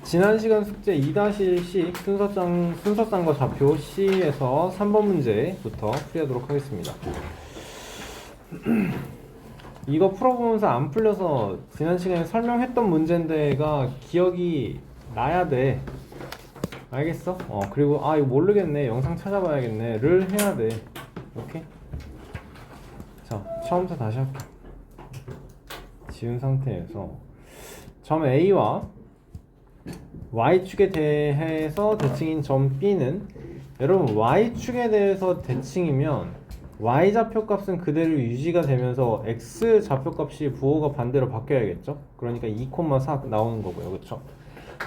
지난 시간 숙제 2-1식 순서쌍과 좌표 C에서 3번 문제부터 풀이하도록 하겠습니다. 이거 풀어보면서 안 풀려서 지난 시간에 설명했던 문제인데가 기억이 나야 돼. 알겠어? 그리고 이거 모르겠네, 영상 찾아봐야겠네 를 해야 돼. 오케이? 자, 처음부터 다시 할게. 지운 상태에서 점 A와 Y축에 대해서 대칭인 점 B는, 여러분 Y축에 대해서 대칭이면 Y 좌표값은 그대로 유지가 되면서 X 좌표값이 부호가 반대로 바뀌어야겠죠? 그러니까 2,4 나오는 거고요. 그쵸?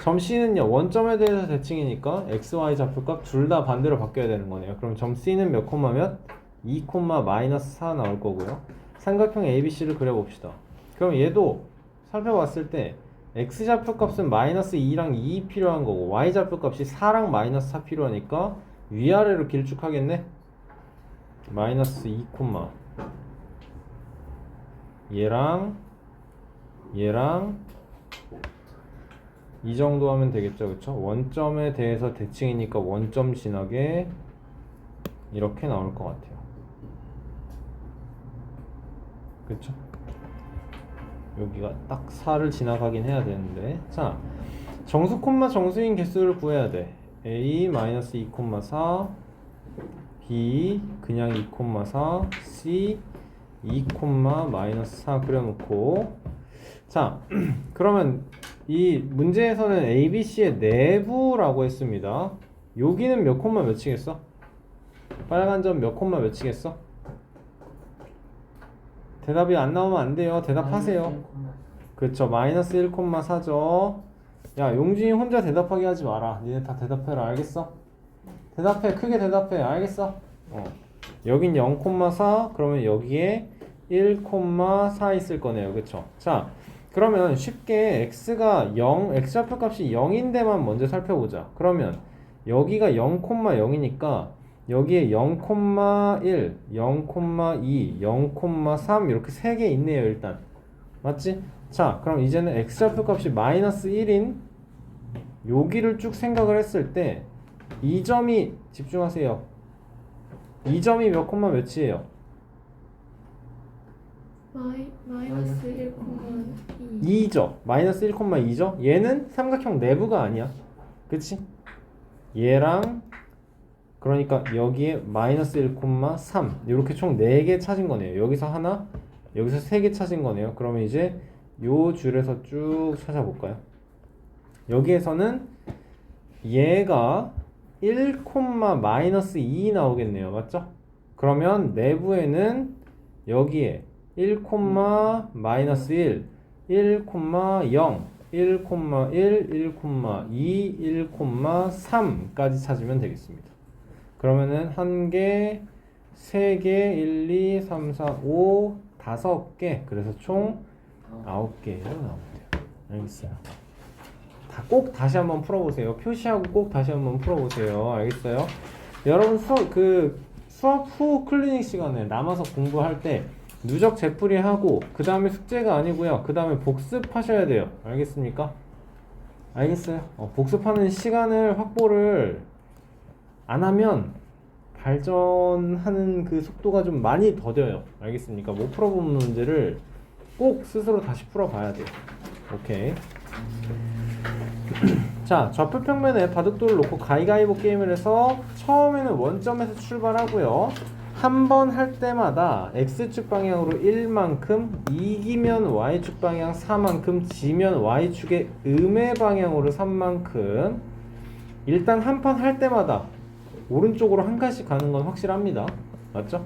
점 C는요, 원점에 대해서 대칭이니까 X, Y 좌표값 둘 다 반대로 바뀌어야 되는 거네요. 그럼 점 C는 몇 콤마 몇? 2,-4 나올 거고요. 삼각형 ABC를 그려봅시다. 그럼 얘도 살펴봤을 때 X 좌표값은 마이너스 2랑 2 필요한 거고 Y 좌표값이 4랑 마이너스 4 필요하니까 위아래로 길쭉하겠네? 마이너스 2, 얘랑 이 정도 하면 되겠죠. 그쵸? 원점에 대해서 대칭이니까 원점 지나게 이렇게 나올 것 같아요. 그쵸? 여기가 딱 4를 지나가긴 해야 되는데, 자, 정수 콤마 정수인 개수를 구해야 돼. A 마이너스 2,4, B 그냥 2,4, C 2, 마이너스 4 그려놓고, 자, 그러면 이 문제에서는 ABC의 내부라고 했습니다. 여기는 몇 콤마 몇이겠어? 빨간 점 몇 콤마 몇이겠어? 대답이 안 나오면 안 돼요. 대답하세요. 그렇죠. 마이너스 1,4죠. 야, 용준이 혼자 대답하게 하지 마라. 니네 다 대답해라. 알겠어? 대답해. 크게 대답해. 알겠어? 여긴 0,4. 그러면 여기에 1,4 있을 거네요. 그쵸? 자, 그러면 쉽게 x가 0, x좌표값이 0인데만 먼저 살펴보자. 그러면 여기가 0,0이니까 여기에 0,1, 0,2, 0,3 이렇게 3개 있네요. 일단 맞지? 자, 그럼 이제는 x좌표값이 마이너스 1인 여기를 쭉 생각을 했을 때 이 점이, 집중하세요, 이 점이 몇 콤마 몇이에요? 마이너스 1,2. 2죠. 마이너스 1,2죠. 얘는 삼각형 내부가 아니야. 그치? 얘랑 그러니까 여기에 마이너스 1,3 이렇게 총 4개 찾은 거네요. 여기서 하나, 여기서 3개 찾은 거네요. 그러면 이제 요 줄에서 쭉 찾아볼까요? 여기에서는 얘가 1, 마이너스 2 나오겠네요. 맞죠? 그러면 내부에는 여기에 1, 마이너스 1, 1, 0, 1, 1, 1,2, 1,3까지 찾으면 되겠습니다. 그러면은 1개, 3개, 1, 2, 3, 4, 5, 5개. 그래서 총 9개로 나오면 돼요. 알겠어요? 꼭 다시 한번 풀어보세요. 표시하고 꼭 다시 한번 풀어보세요. 알겠어요? 여러분 수업 후 클리닉 시간에 남아서 공부할 때 누적 재풀이 하고 그 다음에 숙제가 아니고요. 그 다음에 복습하셔야 돼요. 알겠습니까? 알겠어요? 복습하는 시간을 확보를 안 하면 발전하는 그 속도가 좀 많이 더뎌요. 알겠습니까? 못 풀어본 문제를 꼭 스스로 다시 풀어봐야 돼요. 오케이. 자, 좌표평면에 바둑돌을 놓고 가위가위보 게임을 해서 처음에는 원점에서 출발하고요. 한 번 할 때마다 X축 방향으로 1만큼, 이기면 Y축 방향 4만큼, 지면 Y축의 음의 방향으로 3만큼. 일단 한 판 할 때마다 오른쪽으로 한 칸씩 가는 건 확실합니다. 맞죠?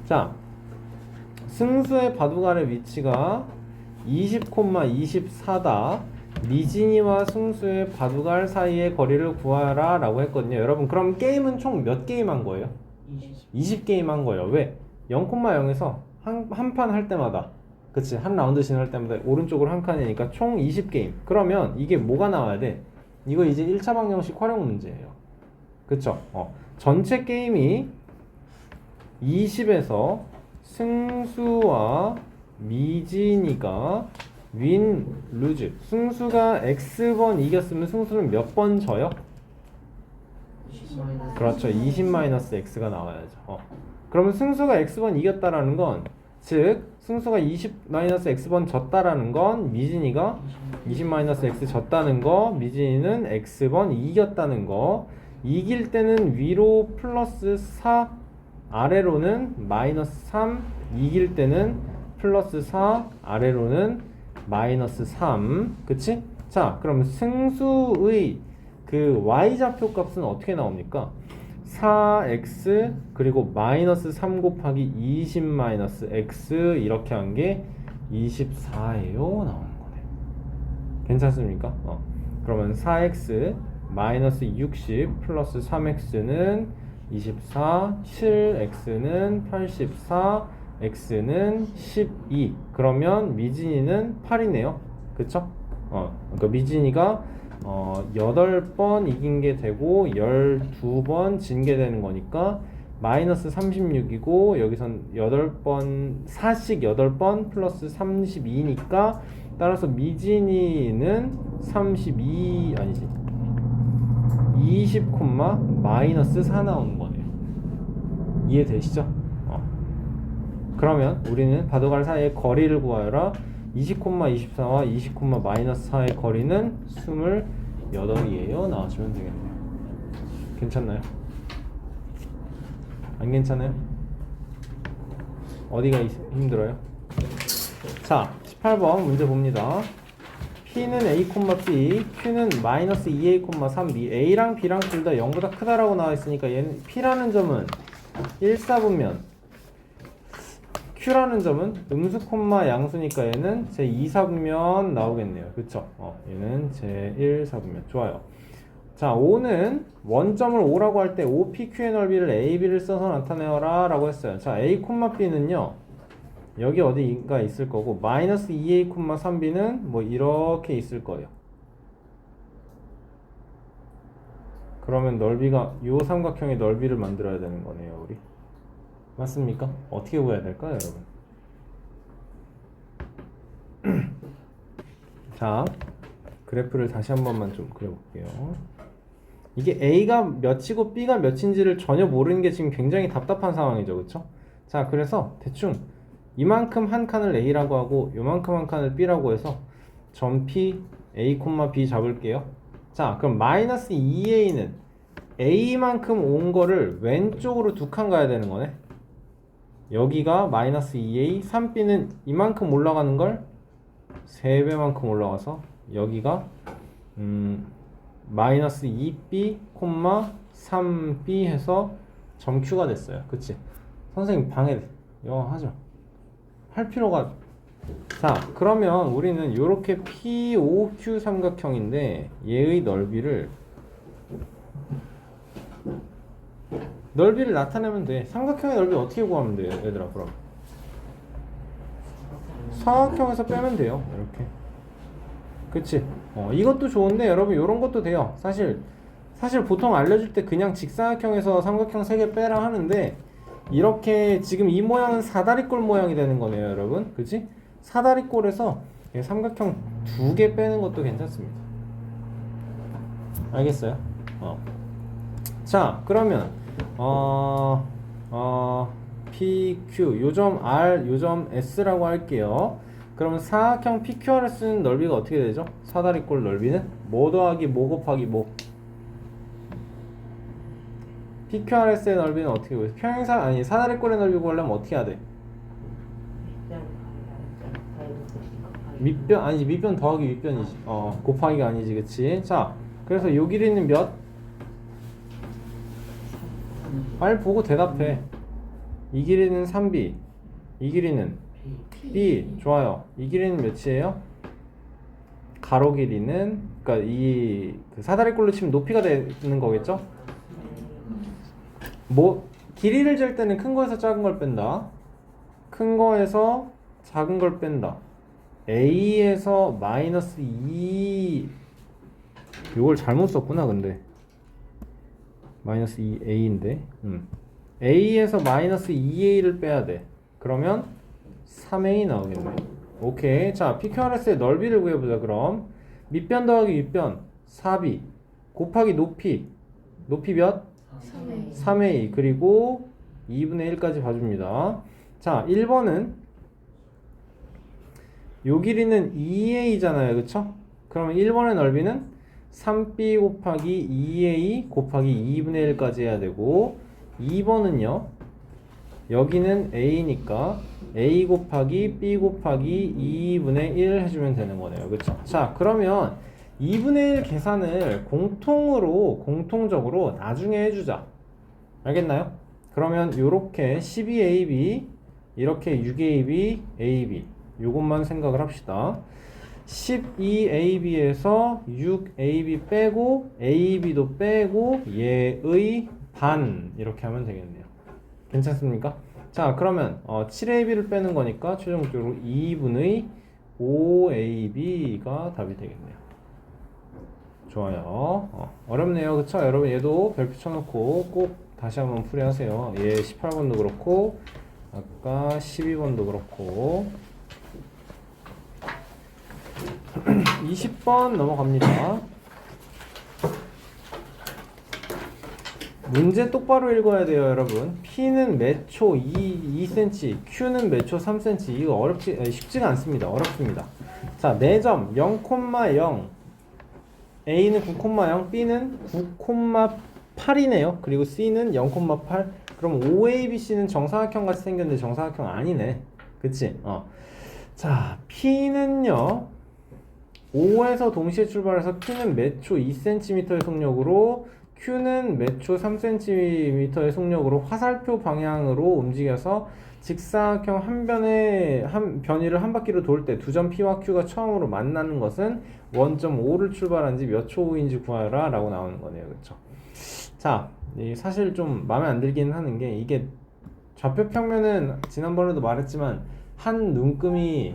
자, 승수의 바둑알의 위치가 20,24다. 미진이와 승수의 바둑알 사이의 거리를 구하라 라고 했거든요. 여러분, 그럼 게임은 총 몇 게임 한 거예요? 20게임 한 거예요. 왜? 0,0에서 한 판 할 때마다, 그치? 한 라운드 진행할 때마다 오른쪽으로 한 칸이니까 총 20게임. 그러면 이게 뭐가 나와야 돼? 이거 이제 1차 방정식 활용 문제예요. 그쵸? 전체 게임이 20에서 승수와 미진이가 win, lose. 승수가 x번 이겼으면 승수는 몇 번 져요? 그렇죠. 20-x가 나와야죠. 그러면 승수가 x번 이겼다라는 건, 즉 승수가 20-x번 졌다라는 건 미진이가 20-x 졌다는 거, 미진이는 x번 이겼다는 거. 이길 때는 위로 플러스 4, 아래로는 마이너스 3, 이길 때는 플러스 4, 아래로는 마이너스 3. 그치? 자, 그럼 승수의 그 y좌표 값은 어떻게 나옵니까? 4x 그리고 마이너스 3 곱하기 20 마이너스 x 이렇게 한 게 24예요 나오는 거네. 괜찮습니까? 그러면 4x 마이너스 60 플러스 3x는 24, 7x는 84, x는 12. 그러면 미진이는 8이네요. 그쵸? 그러니까 미진이가 8번 이긴 게 되고 12번 진 게 되는 거니까 마이너스 36이고 여기선 8번 4씩 8번 플러스 32니까 따라서 미진이는 32 아니지 20, 마이너스 4 나오는 거네요. 이해되시죠? 그러면 우리는 바둑알 사이의 거리를 구하여라. 20,24와 20, 마이너스 4의 거리는 28이에요. 나와주면 되겠네요. 괜찮나요? 안 괜찮아요? 어디가 힘들어요? 자, 18번 문제 봅니다. P는 A, B, Q는 마이너스 2A, 3B. A랑 B랑 둘 다 0보다 크다라고 나와 있으니까 얘는 P라는 점은 1사분면 Q라는 점은 음수 콤마 양수니까 얘는 제2사분면 나오겠네요. 그쵸? 얘는 제1사분면. 좋아요. 자, O는 원점을 O라고 할 때 OPQ의 넓이를 AB를 써서 나타내어라 라고 했어요. 자, A, B는요 여기 어디가 있을 거고 마이너스 2A, 3B는 뭐 이렇게 있을 거예요. 그러면 넓이가 요 삼각형의 넓이를 만들어야 되는 거네요. 우리 맞습니까? 어떻게 구해야 될까요, 여러분? 자, 그래프를 다시 한 번만 좀 그려볼게요. 이게 A가 몇이고 B가 몇인지를 전혀 모르는 게 지금 굉장히 답답한 상황이죠. 그쵸? 자, 그래서 대충 이만큼 한 칸을 A라고 하고 요만큼 한 칸을 B라고 해서 점 P, A, B 잡을게요. 자, 그럼 마이너스 2A는 A만큼 온 거를 왼쪽으로 두 칸 가야 되는 거네. 여기가 마이너스 2A, 3B는 이만큼 올라가는 걸 3배만큼 올라가서 여기가 마이너스 2B, 3B 해서 점 Q가 됐어요. 그치? 선생님 방해 하죠. 할 필요가. 자, 그러면 우리는 이렇게 POQ 삼각형인데 얘의 넓이를 나타내면 돼. 삼각형의 넓이 어떻게 구하면 돼요, 얘들아? 그럼 사각형에서 빼면 돼요. 이렇게. 그치? 이것도 좋은데 여러분 이런 것도 돼요. 사실 보통 알려줄 때 그냥 직사각형에서 삼각형 3개 빼라 하는데 이렇게 지금 이 모양은 사다리꼴 모양이 되는 거네요, 여러분. 그치? 사다리꼴에서 삼각형 2개 빼는 것도 괜찮습니다. 알겠어요? 자, 그러면 PQ 요점 R 요점 S라고 할게요. 그러면 사각형 PQRS는 넓이가 어떻게 되죠? 사다리꼴 넓이는 뭐 더하기 뭐 곱하기 뭐. PQRS의 넓이는 어떻게 구해요? 사다리꼴의 넓이 구하려면 어떻게 해야 돼? 밑변 더하기 윗변이지. 곱하기가 아니지, 그치? 자, 그래서 요 길이는 몇? 빨리 보고 대답해. 이 길이는 3B, 이 길이는 B. 좋아요. 이 길이는 몇이에요? 가로 길이는, 그러니까 이 사다리꼴로 치면 높이가 되는 거겠죠? 뭐 길이를 잴 때는 큰 거에서 작은 걸 뺀다. 큰 거에서 작은 걸 뺀다. A에서 마이너스 2 이걸 잘못 썼구나. 근데 마이너스 2A인데 A에서 마이너스 2A를 빼야 돼. 그러면 3A 나오겠네. 오케이. 자, PQRS의 넓이를 구해보자. 그럼 밑변 더하기 윗변 4b 곱하기 높이 몇? 3A 3a 그리고 2분의 1까지 봐줍니다. 자, 1번은 요 길이는 2a잖아요. 그쵸? 그러면 1번의 넓이는 3b 곱하기 2a 곱하기 2분의 1까지 해야 되고 2번은요. 여기는 a니까 a 곱하기 b 곱하기 2분의 1 해주면 되는 거네요. 그쵸? 자, 그러면 2분의 1 계산을 공통적으로 나중에 해주자. 알겠나요? 그러면 요렇게 12ab 이렇게 6ab ab 요것만 생각을 합시다. 12ab에서 6ab 빼고 ab도 빼고 얘의 반 이렇게 하면 되겠네요. 괜찮습니까? 자, 그러면 7ab를 빼는 거니까 최종적으로 2분의 5ab가 답이 되겠네요. 좋아요. 어렵네요. 그쵸? 여러분 얘도 별표 쳐놓고 꼭 다시 한번 풀이하세요. 얘 18번도 그렇고 아까 12번도 그렇고 20번 넘어갑니다. 문제 똑바로 읽어야 돼요, 여러분. P는 몇 초 2cm, Q는 몇 초 3cm. 이거 쉽지가 않습니다. 어렵습니다. 자, 4점 0,0 A는 9,0 B는 9,8이네요. 그리고 C는 0,8. 그럼 OABC는 정사각형 같이 생겼는데 정사각형 아니네. 그치? 자, P는요 5에서 동시에 출발해서 P는 몇 초 2cm의 속력으로 Q는 몇 초 3cm의 속력으로 화살표 방향으로 움직여서 직사각형 한 변이를 한 바퀴로 돌 때 두 점 P와 Q가 처음으로 만나는 것은 1.5를 출발한 지 몇 초 후인지 구하라 라고 나오는 거네요. 그쵸? 자, 사실 좀 마음에 안 들기는 하는 게 이게 좌표 평면은 지난번에도 말했지만 한 눈금이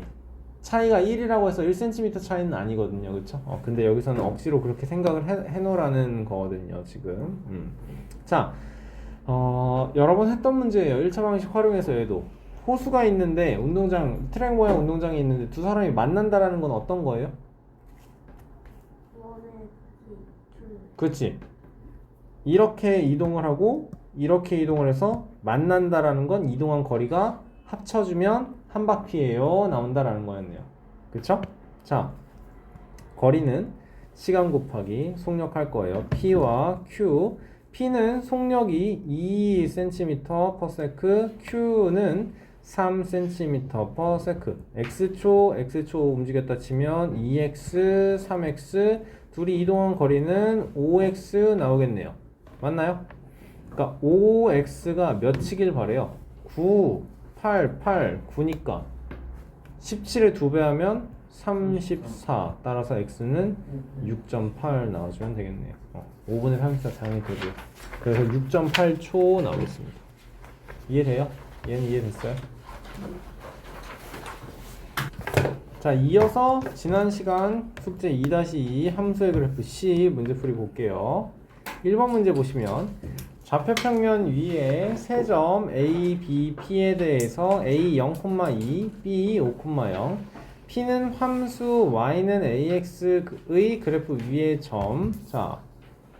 차이가 1이라고 해서 1cm 차이는 아니거든요. 그쵸? 근데 여기서는 억지로 그렇게 생각을 해놓으라는 거거든요. 지금. 자, 여러 번 했던 문제예요. 1차 방식 활용해서 얘도. 호수가 있는데 트랙 모양 운동장이 있는데 두 사람이 만난다라는 건 어떤 거예요? 그렇지. 이렇게 이동을 하고 이렇게 이동을 해서 만난다라는 건 이동한 거리가 합쳐주면 한 바퀴예요 나온다라는 거였네요. 그쵸? 자, 거리는 시간 곱하기 속력 할 거예요. P와 Q. P는 속력이 2cm/s, Q는 3cm/s. x초 움직였다 치면 2x, 3x 둘이 이동한 거리는 5x 나오겠네요. 맞나요? 그러니까 5x가 몇이길 바래요? 9, 8, 9니까 17에 2배 하면 34. 따라서 x는 6.8 나와주면 되겠네요. 5분의 34 당연히 되고요. 그래서 6.8초 나오겠습니다. 이해돼요? 얘는 이해됐어요? 자, 이어서 지난 시간 숙제 2-2 함수의 그래프 C 문제풀이 볼게요. 1번 문제 보시면 좌표평면 위에 세 점 A, B, P에 대해서 A 0,2, B 5,0 P는 함수 Y는 AX의 그래프 위의 점. 자,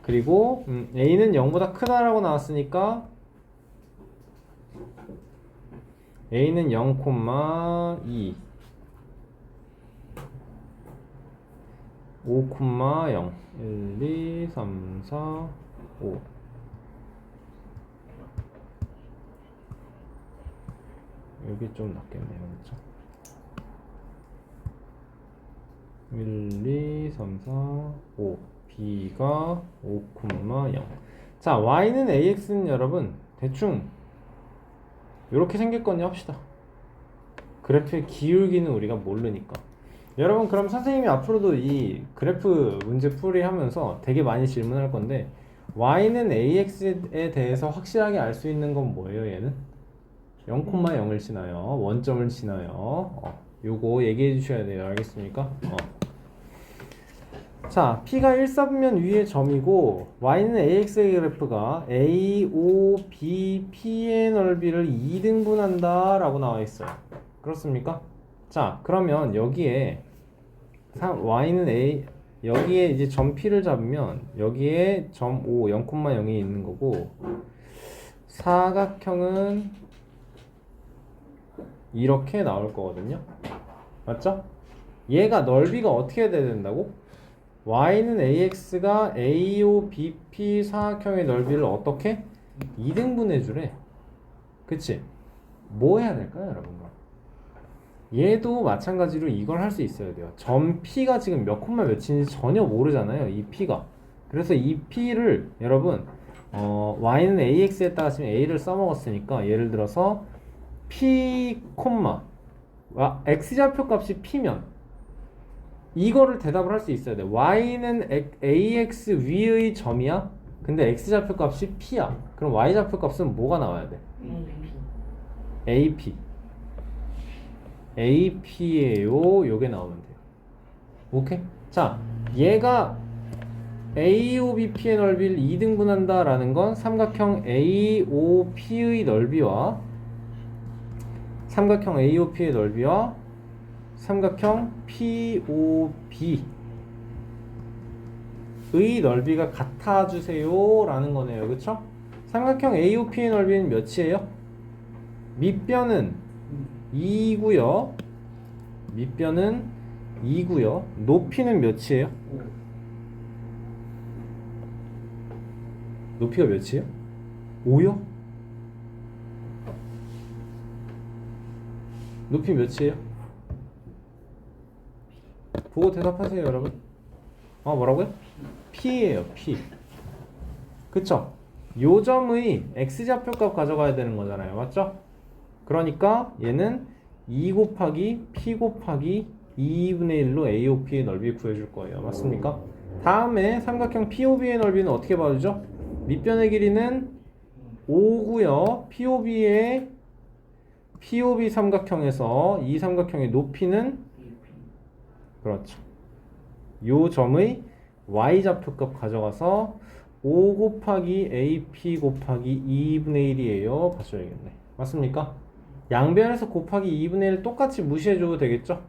그리고 A는 0보다 크다라고 나왔으니까 A는 0,2 5,0 1, 2, 3, 4, 5 여기 좀 낫겠네요. 그렇죠? 1, 2, 3, 4, 5 B가 5,0 자, Y는 AX는 여러분 대충 이렇게 생겼거든요 합시다. 그래프의 기울기는 우리가 모르니까. 여러분 그럼 선생님이 앞으로도 이 그래프 문제 풀이 하면서 되게 많이 질문할 건데 Y는 AX에 대해서 확실하게 알 수 있는 건 뭐예요? 얘는 0,0을 치나요? 원점을 치나요? 요거 얘기해 주셔야 돼요. 알겠습니까? 자, P가 1사분면 위의 점이고 Y는 AX의 그래프가 A, O, B, P의 넓이를 2등분한다 라고 나와 있어요. 그렇습니까? 자, 그러면 여기에 y는 a 여기에 이제 점 P를 잡으면 여기에 점 5, 0,0이 있는 거고 사각형은 이렇게 나올 거거든요. 맞죠? 얘가 넓이가 어떻게 돼야 된다고? y는 ax가 AO, BP 사각형의 넓이를 어떻게? 2등분해 주래. 그치? 뭐 해야 될까요, 여러분? 얘도 마찬가지로 이걸 할 수 있어야 돼요. 점 P가 지금 몇 콤마 몇인지 전혀 모르잖아요, 이 P가. 그래서 이 P를 여러분 y는 ax에다가 지금 a를 써먹었으니까 예를 들어서 P 콤마 x좌표 값이 P면 이거를 대답을 할 수 있어야 돼. y는 ax 위의 점이야? 근데 x좌표 값이 P야. 그럼 y좌표 값은 뭐가 나와야 돼? AP. AP예요. 요게 나오면 돼요. 오케이? 자, 얘가 AOBP의 넓이를 2등분한다 라는 건 삼각형 AOP의 넓이와 삼각형 AOP의 넓이와 삼각형 POB의 넓이가 같아주세요 라는 거네요. 그쵸? 삼각형 AOP의 넓이는 몇이에요? 밑변은 2고요. 밑변은 2고요. 높이는 몇이에요? 높이가 몇이에요? 5요? 높이 몇이에요? 보고 대답하세요, 여러분. 뭐라고요? P예요, P. 그쵸? 요 점의 x좌표값 가져가야 되는 거잖아요. 맞죠? 그러니까 얘는 2 곱하기 P 곱하기 2분의 1로 AOP의 넓이 구해줄 거예요. 맞습니까? 다음에 삼각형 POB의 넓이는 어떻게 봐주죠? 밑변의 길이는 5고요. POB 삼각형에서 이 삼각형의 높이는 그렇죠. 요 점의 y좌표값 가져가서 5 곱하기 AP 곱하기 2분의 1이에요. 봐줘야겠네. 맞습니까? 양변에서 곱하기 2분의 1 똑같이 무시해줘도 되겠죠?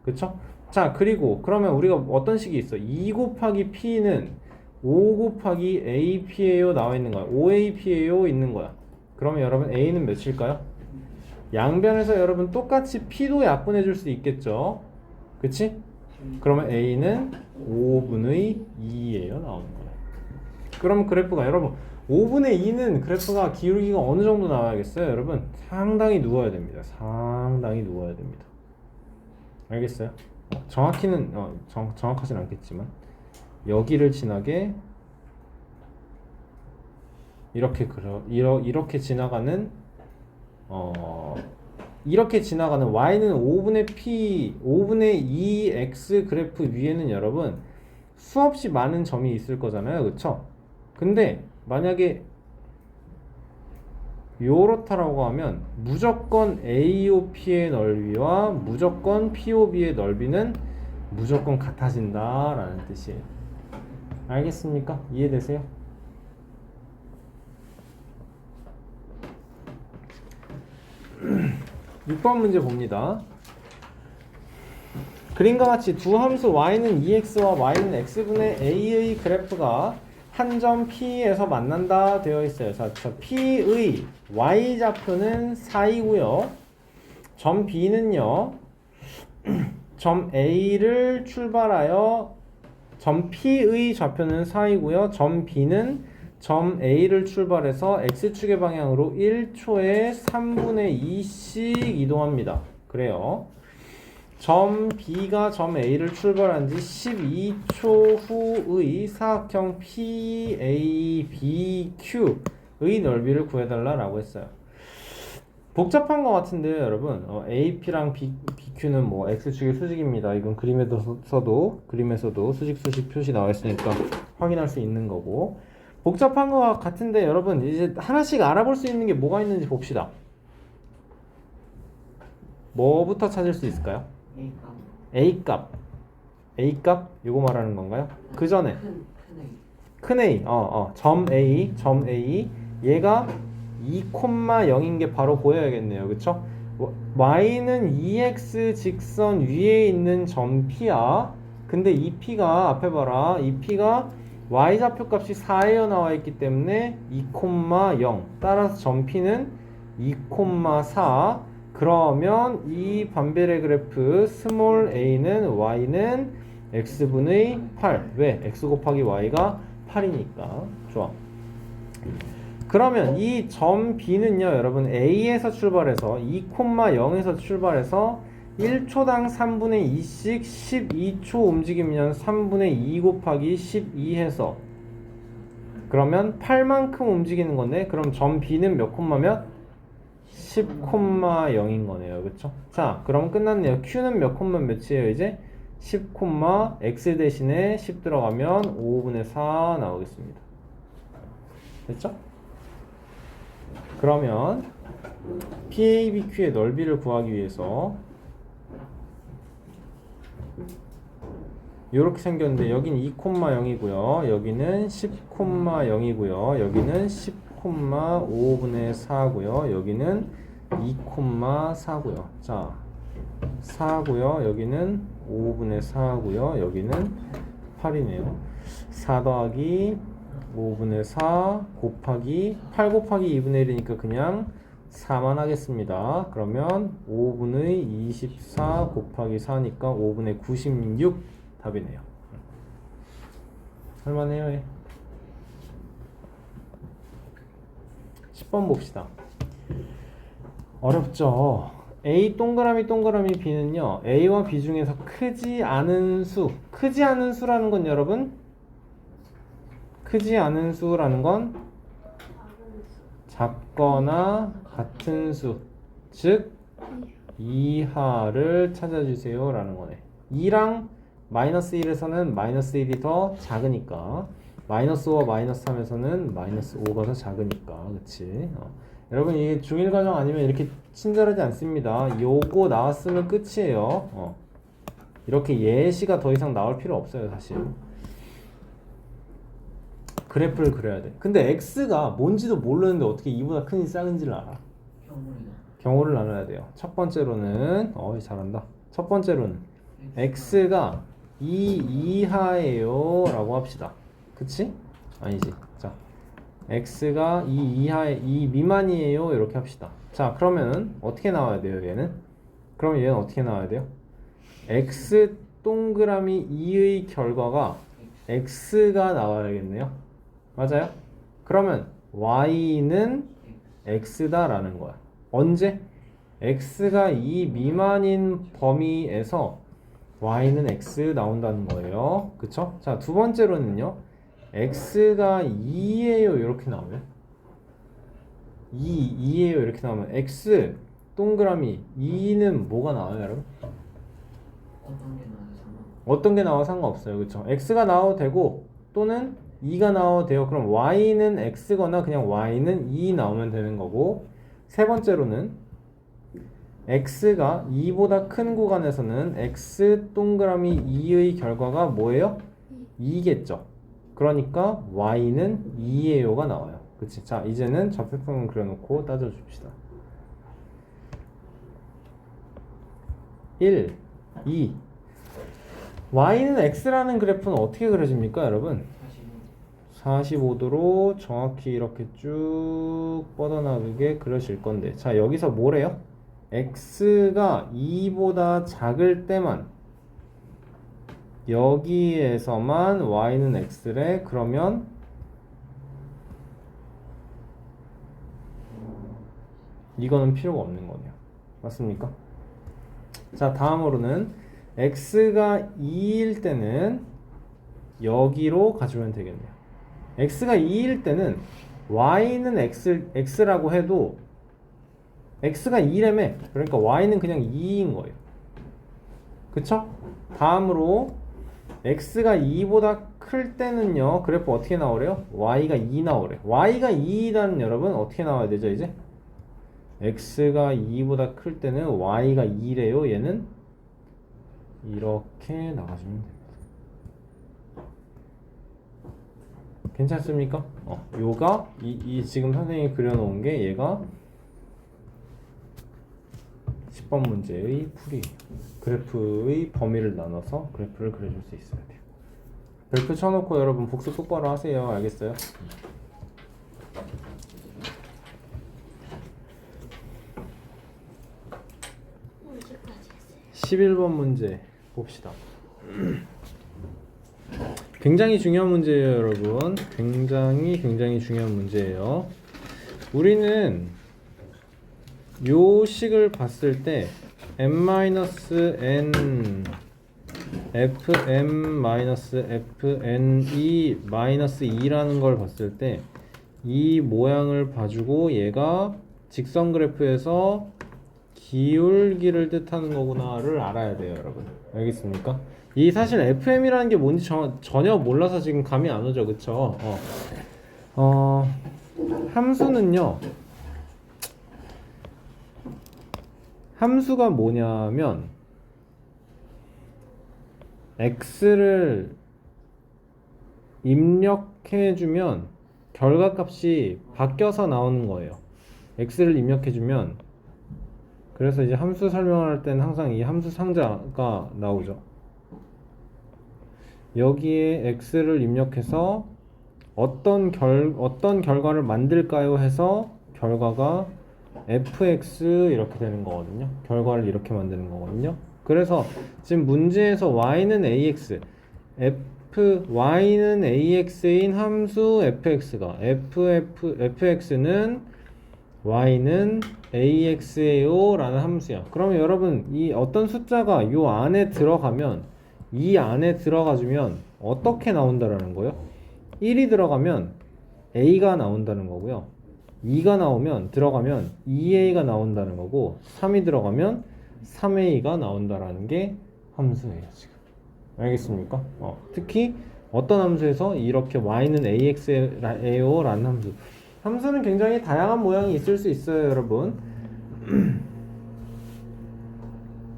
그쵸? 자, 그리고 그러면 우리가 어떤 식이 있어? 2 곱하기 P는 5 곱하기 AP에요 나와 있는 거야. 5AP에요 있는 거야. 그러면 여러분 A는 몇일까요? 양변에서 여러분 똑같이 P도 약분해 줄 수 있겠죠? 그치? 그러면 A는 5분의 2예요 나오는 거야. 그러면 그래프가 여러분 5분의 2는 그래프가 기울기가 어느 정도 나와야겠어요? 여러분 상당히 누워야 됩니다. 상당히 누워야 됩니다. 알겠어요? 정확히는 정확하진 않겠지만 여기를 지나게 이렇게 지나가는 이렇게 지나가는 y는 5분의 p 5분의 2x 그래프 위에는 여러분 수없이 많은 점이 있을 거잖아요. 그쵸? 근데 만약에 요렇다라고 하면 무조건 AOP의 넓이와 무조건 POB의 넓이는 무조건 같아진다 라는 뜻이에요. 알겠습니까? 이해되세요? (6번) 문제 봅니다. 그림과 같이 두 함수 y는 2x와 y는 x분의 a의 그래프가 한 점 P에서 만난다 되어 있어요. 자, P의 y좌표는 4이고요. 점 B는요. 점 A를 출발하여 점 P의 좌표는 4이고요. 점 B는 점 A를 출발해서 X축의 방향으로 1초에 3분의 2씩 이동합니다. 그래요. 점 B가 점 A를 출발한 지 12초 후의 사각형 PABQ의 넓이를 구해달라고 했어요. 복잡한 것 같은데요, 여러분. AP랑 BQ는 뭐 X축의 수직입니다. 이건 그림에서도 수직 표시 나와 있으니까 확인할 수 있는 거고. 복잡한 것 같은데 여러분 이제 하나씩 알아볼 수 있는 게 뭐가 있는지 봅시다. 뭐부터 찾을 수 있을까요? A값 요거 말하는 건가요? 그 전에 큰 A 점 A 얘가 2,0인 게 바로 보여야겠네요. 그쵸? y는 2x 직선 위에 있는 점 p야. 근데 이 p가 앞에 봐라. 이 p가 y좌표 값이 4에요 나와 있기 때문에 2,0. 따라서 점 p는 2,4. 그러면 이 반비례 그래프 스몰 a는 y는 x분의 8. 왜? x 곱하기 y가 8이니까. 좋아. 그러면 이 점 B는요, 여러분 A에서 출발해서 2,0에서 출발해서 1초당 3분의 2씩 12초 움직이면 3분의 2 곱하기 12 해서 그러면 8만큼 움직이는 건데 그럼 점 B는 몇 콤마면? 10,0인 거네요. 그쵸? 자, 그럼 끝났네요. Q는 몇 콤마 몇이에요 이제? 10, X 대신에 10 들어가면 5분의 4 나오겠습니다. 됐죠? 그러면 PABQ의 넓이를 구하기 위해서 이렇게 생겼는데 여긴 2,0이고요. 여기는 10,0이고요. 여기는 10,5분의 4고요. 여기는 2,4고요. 자, 4고요. 여기는 5분의 4고요. 여기는 8이네요. 4 더하기 5분의 4 곱하기 8 곱하기 2분의 1이니까 그냥 4만 하겠습니다. 그러면 5분의 24 곱하기 4니까 5분의 96 답이네요. 할만해요. 예. 10번 봅시다. 어렵죠? A 동그라미 B는요 A와 B 중에서 크지 않은 수라는 건 여러분 크지 않은 수라는 건 작거나 같은 수, 즉 이하를 찾아주세요 라는 거네. 2랑 마이너스 1에서는 마이너스 1이 더 작으니까 마이너스 5와 마이너스 3에서는 마이너스 5가 더 작으니까 그치? 여러분 이게 중1 과정 아니면 이렇게 친절하지 않습니다. 요거 나왔으면 끝이에요. 이렇게 예시가 더 이상 나올 필요 없어요 사실. 그래프를 그려야 돼. 근데 x가 뭔지도 모르는데 어떻게 2보다 큰지 작은지를 알아? 경우를 나눠야 돼요. 첫 번째로는 잘한다. 첫 번째로는 x가 2 이하예요 라고 합시다. 그치? 아니지. 자, x가 2 이하에 2 미만이에요 이렇게 합시다. 자, 그러면 어떻게 나와야 돼요 얘는? 그러면 얘는 어떻게 나와야 돼요? x 동그라미 2의 결과가 x가 나와야겠네요. 맞아요? 그러면 y는 x다 라는 거야. 언제? x가 2 미만인 범위에서 y는 x 나온다는 거예요. 그쵸? 자, 두 번째로는요. x가 2예요 이렇게 나오면 2예요 이렇게 나오면 x 동그라미 2는 뭐가 나와요 여러분? 어떤 게 나와 상관없어요. 그쵸? x가 나와도 되고 또는 2가 나와도 돼요. 그럼 y는 x거나 그냥 y는 2 나오면 되는 거고, 세 번째로는 x가 2보다 큰 구간에서는 x 동그라미 2의 결과가 뭐예요? 2겠죠. 그러니까 y는 2예요가 나와요. 그치? 자, 이제는 좌표평을 그려놓고 따져줍시다. 1, 2 y는 x라는 그래프는 어떻게 그려집니까 여러분? 45도로 정확히 이렇게 쭉 뻗어나가게 그려질 건데, 자 여기서 뭐래요? x가 2보다 작을 때만 여기에서만 y는 x래. 그러면 이거는 필요가 없는 거네요. 맞습니까? 자, 다음으로는 x가 2일 때는 여기로 가주면 되겠네요. x가 2일 때는 y는 x라고 해도 x가 2라며, 그러니까 y는 그냥 2인 거예요. 그쵸? 다음으로 x가 2보다 클 때는요 그래프 어떻게 나오래요? y가 2 나오래. y가 2라는 여러분 어떻게 나와야 되죠 이제? x가 2보다 클 때는 y가 2래요. 얘는 이렇게 나가주면 됩니다. 괜찮습니까? 요가 이 지금 선생님이 그려놓은 게 얘가 20번 문제의 풀이. 그래프의 범위를 나눠서 그래프를 그려줄 수 있어야 돼요. 별표 쳐놓고 여러분 복습 똑바로 하세요. 알겠어요? 11번 문제 봅시다. 굉장히 중요한 문제예요, 여러분. 굉장히 중요한 문제예요. 우리는 요 식을 봤을 때 m-n fm-fne-2라는 걸 봤을 때 이 모양을 봐주고 얘가 직선 그래프에서 기울기를 뜻하는 거구나를 알아야 돼요, 여러분. 알겠습니까? 이 사실 fm이라는 게 뭔지 전혀 몰라서 지금 감이 안 오죠, 그쵸? 함수는요, 함수가 뭐냐면 x를 입력해주면 결과값이 바뀌어서 나오는 거예요. x를 입력해주면, 그래서 이제 함수 설명을 할 때는 항상 이 함수 상자가 나오죠. 여기에 x를 입력해서 어떤 결과를 만들까요 해서 결과가 fx 이렇게 되는 거거든요. 결과를 이렇게 만드는 거거든요. 그래서 지금 문제에서 y는 ax, y는 ax인 함수 fx가 fx는 y는 ax예요 라는 함수야. 그러면 여러분 이 어떤 숫자가 요 안에 들어가면, 이 안에 들어가주면 어떻게 나온다라는 거예요? 1이 들어가면 a가 나온다는 거고요. 2가 들어가면 2a가 나온다는 거고, 3이 들어가면 3a가 나온다라는 게 함수예요, 지금. 알겠습니까? 특히 어떤 함수에서 이렇게 y는 ax예요 라는 함수. 함수는 굉장히 다양한 모양이 있을 수 있어요, 여러분.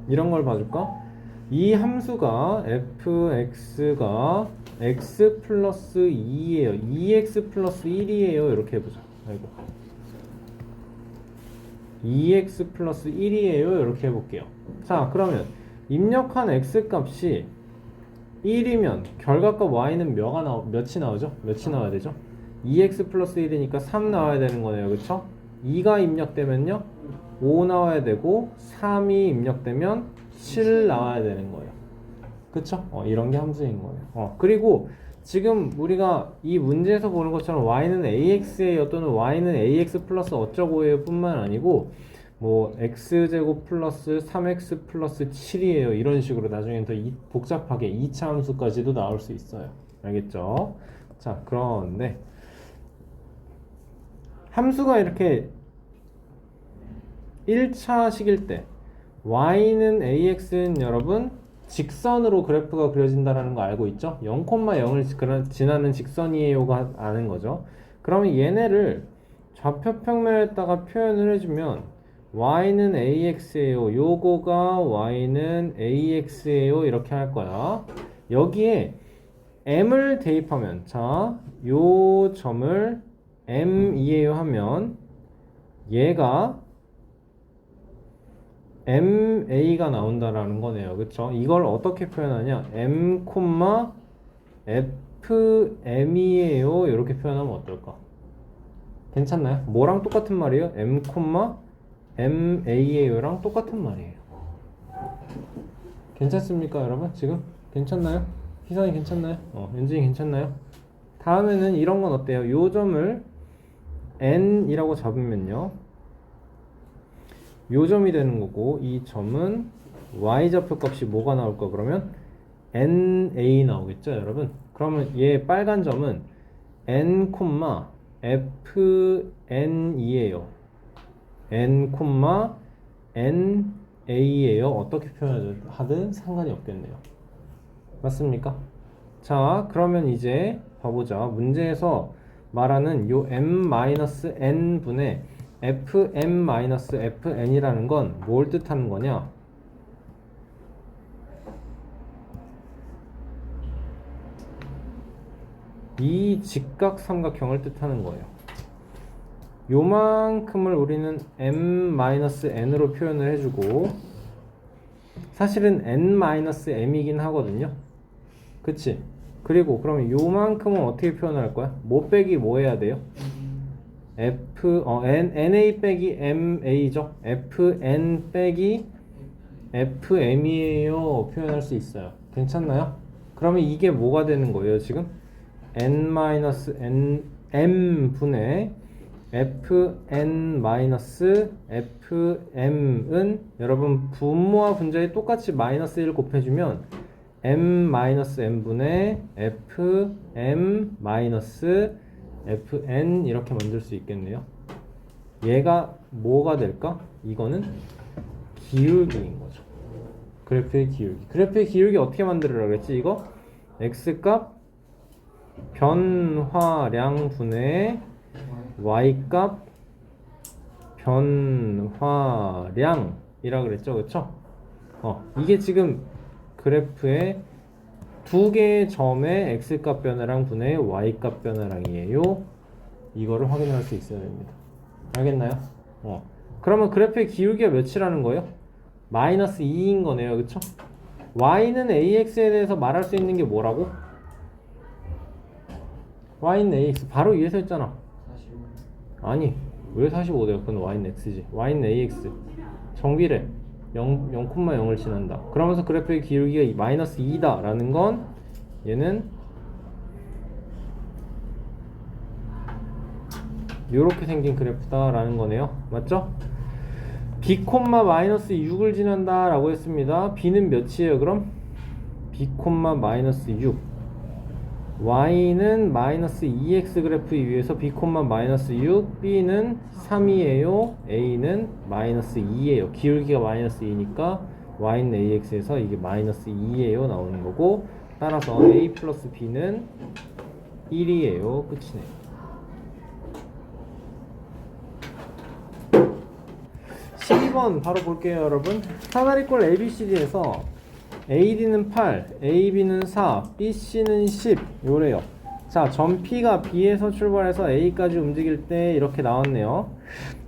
이런 걸 봐줄까? 이 함수가 fx가 x 플러스 2예요. 2x 플러스 1이에요. 이렇게 해보자. 아이고. 2x 플러스 1이에요. 이렇게 해볼게요. 자, 그러면 입력한 x 값이 1이면 결과값 y는 몇이 나오죠? 몇이 나와야 되죠? 2x 플러스 1이니까 3 나와야 되는 거네요. 그쵸? 2가 입력되면요 5 나와야 되고, 3이 입력되면 7 나와야 되는 거예요. 그쵸? 이런 게 함수인 거예요. 그리고 지금 우리가 이 문제에서 보는 것처럼 y는 ax예요 또는 y는 ax 플러스 어쩌고예요 뿐만 아니고, 뭐 x제곱 플러스 3x 플러스 7이에요 이런 식으로 나중엔 더 복잡하게 2차 함수까지도 나올 수 있어요. 알겠죠? 자, 그런데 함수가 이렇게 1차식일 때 y는 ax는 여러분 직선으로 그래프가 그려진다는 거 알고 있죠? 0,0을 지나는 직선이에요가 아는 거죠. 그러면 얘네를 좌표평면에다가 표현을 해주면 y는 ax예요, 요거가 y는 ax예요 이렇게 할 거야. 여기에 m을 대입하면, 자, 요 점을 m이에요 하면 얘가 ma가 나온다라는 거네요. 그쵸? 이걸 어떻게 표현하냐? m, fm이에요 이렇게 표현하면 어떨까? 괜찮나요? 뭐랑 똑같은 말이에요? m, ma예요랑 똑같은 말이에요. 괜찮습니까, 여러분? 지금? 괜찮나요? 희선이 괜찮나요? 연진이 괜찮나요? 다음에는 이런 건 어때요? 요 점을 n이라고 잡으면요, 요 점이 되는 거고, 이 점은 y좌표 값이 뭐가 나올까? 그러면 na 나오겠죠, 여러분? 그러면 얘 빨간 점은 n, fn이에요. n, na예요. 어떻게 표현하든 상관이 없겠네요. 맞습니까? 자, 그러면 이제 봐보자. 문제에서 말하는 요 m-n분의 fm-fn이라는 건 뭘 뜻하는 거냐? 이 직각 삼각형을 뜻하는 거예요. 요만큼을 우리는 m-n으로 표현을 해주고 사실은 n-m이긴 하거든요. 그치? 그리고 그러면 요만큼은 어떻게 표현할 거야? 뭐 빼기 뭐 해야 돼요? na 빼기 ma죠? fn 빼기 fm이에요. 표현할 수 있어요. 괜찮나요? 그러면 이게 뭐가 되는 거예요, 지금? m 분의 fn-fm은 여러분 분모와 분자에 똑같이 마이너스 1 곱해주면 m-n분의 fm-fn 이렇게 만들 수 있겠네요. 얘가 뭐가 될까? 이거는 기울기인 거죠. 그래프의 기울기. 그래프의 기울기 어떻게 만들으라고 했지? 이거 x값 변화량 분의 y값 변화량이라 그랬죠, 그쵸? 이게 지금 그래프의 두 개의 점의 x값 변화량 분의 y값 변화량이에요. 이거를 확인할 수 있어야 됩니다. 알겠나요? 그러면 그래프의 기울기가 몇이라는 거예요? 마이너스 2인 거네요, 그쵸? y는 ax에 대해서 말할 수 있는 게 뭐라고? y는 ax 바로 위에서 했잖아. 45. 아니 왜 45돼요? 그건 y는 x지. y는 ax 정비례 0,0을 지난다. 그러면서 그래프의 기울기가 마이너스 2다 라는 건 얘는 요렇게 생긴 그래프다 라는 거네요. 맞죠? b, 마이너스 6을 지난다 라고 했습니다. b는 몇이에요 그럼? b, 마이너스 6 y는 마이너스 2x 그래프 위에서 b, 마이너스 6 b는 3이에요. a는 마이너스 2에요. 기울기가 마이너스 2니까 y는 ax에서 이게 마이너스 2에요 나오는 거고, 따라서 a 플러스 b는 1이에요. 끝이네요. 12번 바로 볼게요 여러분. 사다리꼴 ABCD에서 AD는 8, AB는 4, BC는 10 요래요. 자, 점 P가 B에서 출발해서 A까지 움직일 때 이렇게 나왔네요.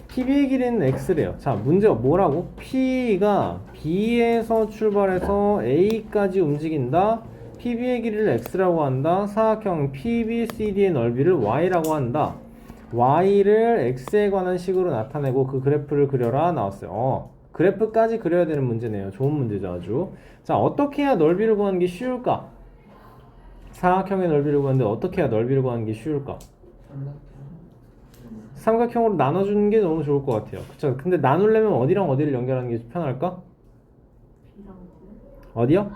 PB의 길이는 X래요. 자, 문제가 뭐라고? P가 B에서 출발해서 A까지 움직인다. PB의 길이를 X라고 한다. 사각형 PBCD의 넓이를 Y라고 한다. Y를 X에 관한 식으로 나타내고 그 그래프를 그려라 나왔어요. 그래프까지 그려야 되는 문제네요. 좋은 문제죠 아주. 자, 어떻게 해야 넓이를 구하는 게 쉬울까? 사각형의 넓이를 구하는데 어떻게 해야 넓이를 구하는 게 쉬울까? 삼각형으로 나눠주는 게 너무 좋을 것 같아요. 그쵸? 근데 나누려면 어디랑 어디를 연결하는 게 편할까? 어디요?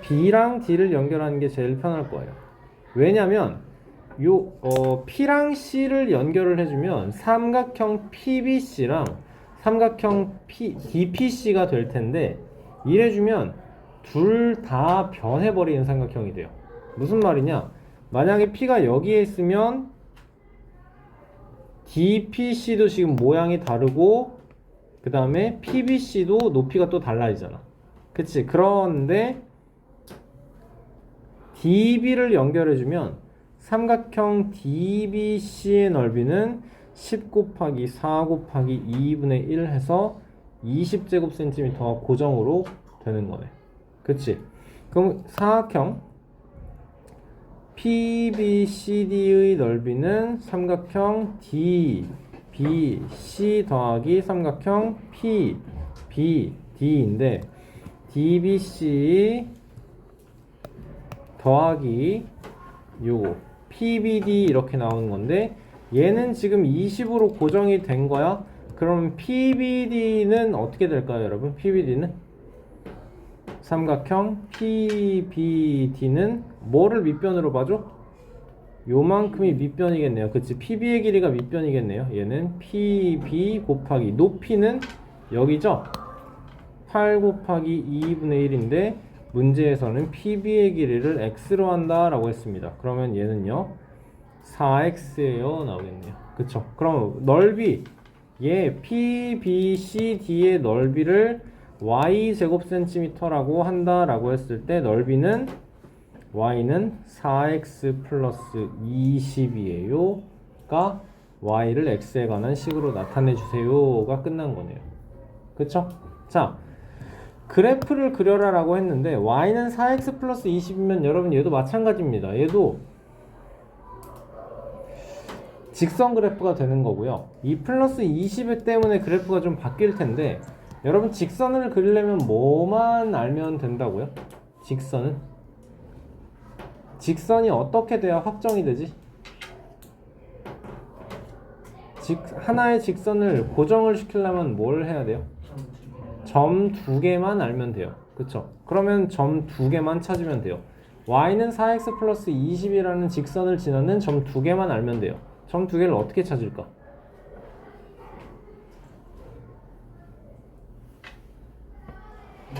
B랑 D를 연결하는 게 제일 편할 거예요. 왜냐면 P랑 C를 연결을 해주면 삼각형 PBC랑 삼각형 DPC가 될 텐데, 이래주면 둘 다 변해버리는 삼각형이 돼요. 무슨 말이냐? 만약에 P가 여기에 있으면 DPC도 지금 모양이 다르고 그 다음에 PBC도 높이가 또 달라지잖아. 그치? 그런데 DB를 연결해주면 삼각형 DBC의 넓이는 10 곱하기 4 곱하기 2분의 1 해서 20제곱cm가 고정으로 되는 거네. 그치? 그럼 사각형 PBCD의 넓이는 삼각형 DBC 더하기 삼각형 PBD인데 DBC 더하기 요거 PBD 이렇게 나오는 건데, 얘는 지금 20으로 고정이 된 거야. 그럼 PBD는 어떻게 될까요 여러분? PBD는 삼각형 PBD는 뭐를 밑변으로 봐줘? 요만큼이 밑변이겠네요. 그치? PB의 길이가 밑변이겠네요. 얘는 PB 곱하기 높이는 여기죠? 8 곱하기 2분의 1인데 문제에서는 PB의 길이를 X로 한다 라고 했습니다. 그러면 얘는요 4X에요 나오겠네요. 그쵸? 그럼 넓이 PBCD의 넓이를 Y제곱cm라고 한다 라고 했을 때 넓이는 Y는 4X 플러스 20이에요 가 y를 x에 관한 식으로 나타내 주세요가 끝난 거네요. 그쵸? 자, 그래프를 그려라 라고 했는데 y는 4x 플러스 20이면 여러분 얘도 마찬가지입니다. 얘도 직선 그래프가 되는 거고요. 이 플러스 20 때문에 그래프가 좀 바뀔 텐데 여러분 직선을 그리려면 뭐만 알면 된다고요? 직선이 어떻게 돼야 확정이 되지? 하나의 직선을 고정을 시키려면 뭘 해야 돼요? 점 두 개만 알면 돼요. 그쵸? 그러면 점 두 개만 찾으면 돼요. y는 4x 플러스 20이라는 직선을 지나는 점 두 개만 알면 돼요. 점 두 개를 어떻게 찾을까?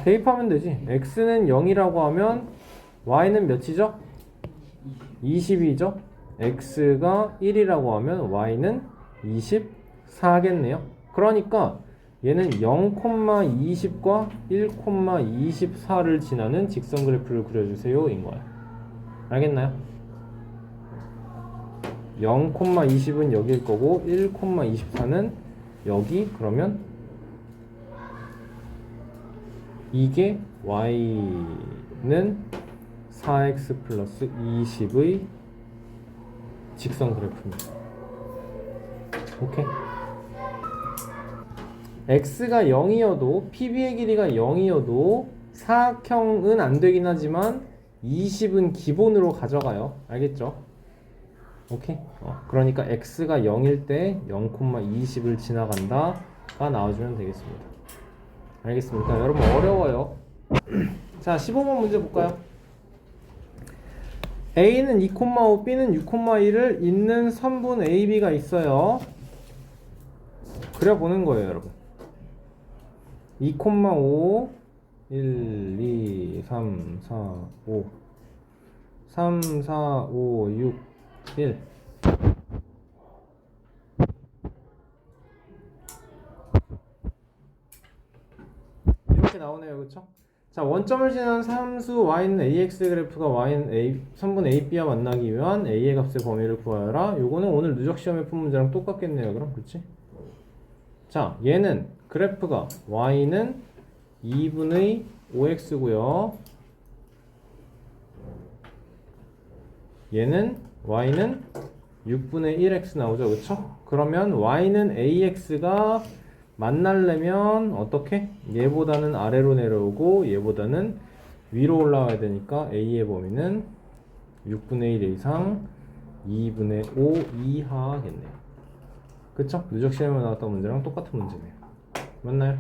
대입하면 되지. x는 0이라고 하면 y는 몇이죠? 20이죠? x가 1이라고 하면 y는 24겠네요. 그러니까 얘는 0,20과 1,24를 지나는 직선 그래프를 그려주세요 인 거야. 알겠나요? 0,20은 여기일 거고 1,24는 여기. 그러면 이게 y는 4x 플러스 20의 직선 그래프입니다. 오케이. x가 0이어도 PB의 길이가 0이어도 사각형은 안 되긴 하지만 20은 기본으로 가져가요. 알겠죠? 오케이. 그러니까 x가 0일 때 0,20을 지나간다가 나와주면 되겠습니다. 알겠습니까? 여러분 어려워요. 자, 15번 문제 볼까요? A는 2,5, B는 6,1을 잇는 선분 AB가 있어요. 그려보는 거예요, 여러분. 2,5 1, 2, 3, 4, 5 3, 4, 5, 6, 1 이렇게 나오네요. 그쵸? 자, 원점을 지나는 함수 y는 ax 그래프가 y는 선분 AB와 만나기 위한 a의 값의 범위를 구하여라. 요거는 오늘 누적 시험에 푼 문제랑 똑같겠네요. 그럼 그치? 자, 얘는 그래프가 y는 2분의 5x고요. 얘는 y는 6분의 1x 나오죠. 그쵸? 그러면 y는 ax가 만나려면 어떻게? 얘보다는 아래로 내려오고 얘보다는 위로 올라와야 되니까 a의 범위는 6분의 1 이상 2분의 5 이하겠네요. 그쵸? 누적 시험에 나왔던 문제랑 똑같은 문제네요. 맞나요?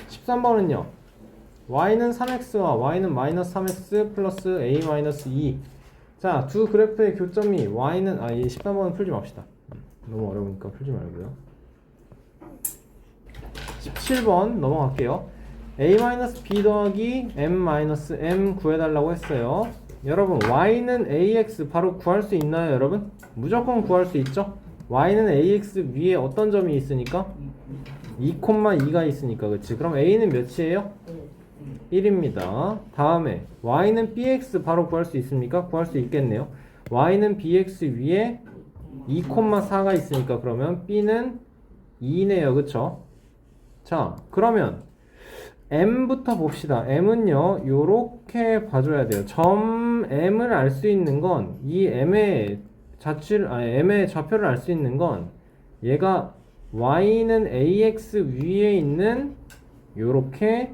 13번은요. y는 3x와 y는 마이너스 3x 플러스 a 마이너스 2. 자, 두 그래프의 교점이 y는 이 13번은 풀지 맙시다. 너무 어려우니까 풀지 말고요. 17번 넘어갈게요. a-b 더하기 m-m 구해달라고 했어요. 여러분 y는 ax 바로 구할 수 있나요? 여러분? 무조건 구할 수 있죠? y는 ax 위에 어떤 점이 있으니까? 2,2가 있으니까. 그치? 그럼 a는 몇이에요? 1입니다. 다음에 y는 bx 바로 구할 수 있습니까? 구할 수 있겠네요. y는 bx 위에 2,4가 있으니까 그러면 b는 2네요. 그쵸? 자, 그러면 m부터 봅시다. m은요 요렇게 봐줘야 돼요. 점 m을 알 수 있는 건 이 m의 m의 좌표를 알 수 있는 건 얘가 y는 ax 위에 있는 요렇게